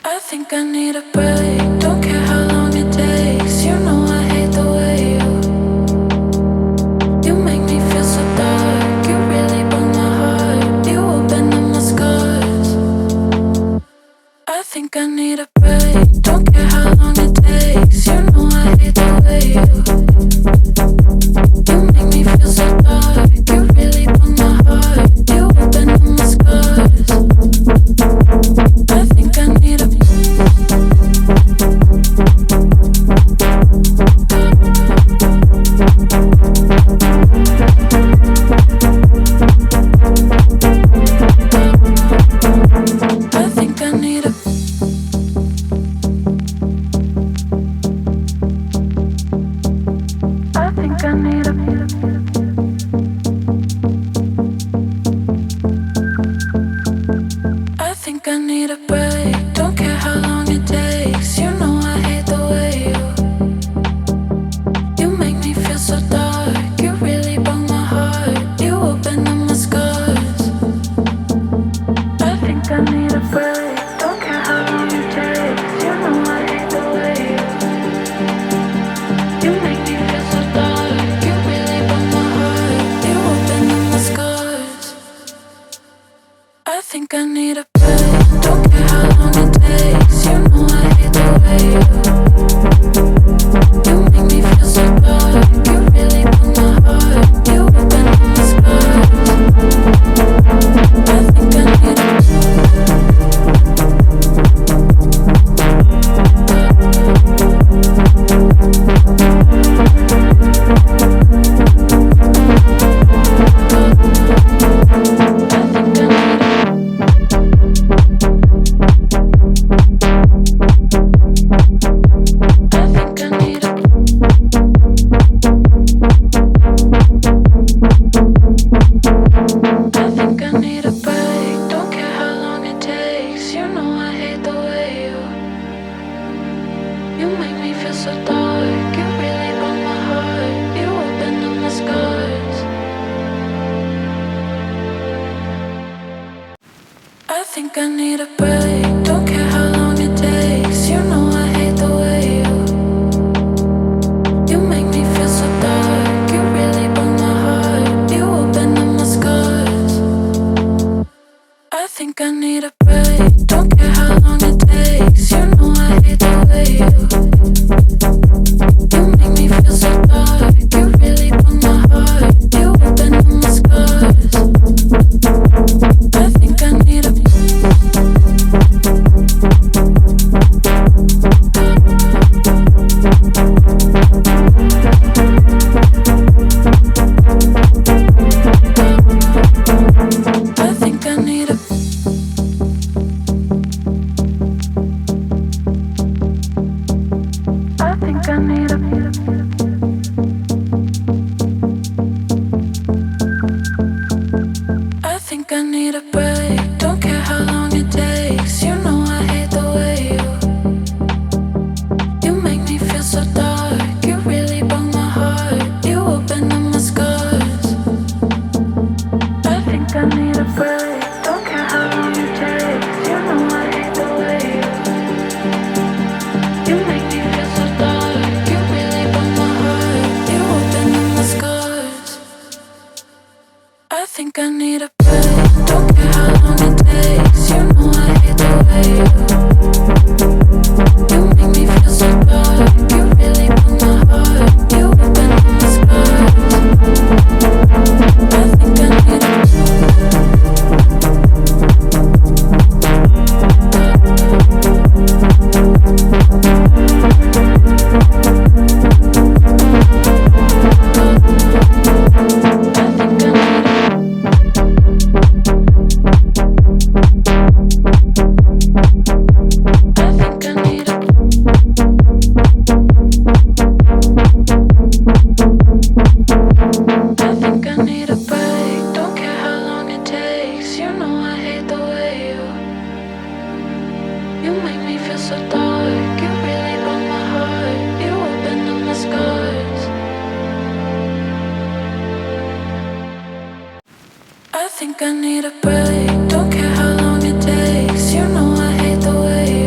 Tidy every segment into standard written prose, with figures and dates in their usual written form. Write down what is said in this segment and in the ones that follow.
I think I need a break. Don't care how long it takes. You know I hate the way you make me feel so dark. You really broke my heart. You opened up my scars. I think I need a break. Don't care how long it takes. You know I hate the way you make me feel so dark. You really broke my heart. You opened up my scars. I think I need a I think I need a I think I need a I think I need a break. Don't care how long it takes. You know I hate the way you make me feel so dark. You really broke my heart. You opened up my scars. I think I need a break. Don't care how long it takes. You know I hate the way you make me feel so dark. You really broke my heart. You opened up my scars. I think I need a break. Don't care how long it takes. You know I hate the way you make me feel so dark. You really broke my heart. You opened up my scars. I think I need a I think I need a break. Don't care how long it takes. You know I hate the way you make me feel so dark. You really broke my heart. You opened up my scars. I think I need a break. Don't care how long it takes. You know I hate the way you make me feel so dark. You really broke my heart. You opened up my scars. I think I need a I think I need a I think I need a I think I need a break. Don't care how long it takes. You know I hate the way you make me feel so dark. You really broke my heart. You opened up my scars. I think I need a break. Don't care how long it takes. You know I hate the way you make me feel so dark. You really broke my heart. You opened up my scars. I think I need a break. Don't care how long it takes. You know I hate the way you make me feel so dark. You really broke my heart. You opened up my scars. I think I need a think I need a break. Don't care how long it takes. You know I hate the way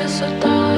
feel so dark.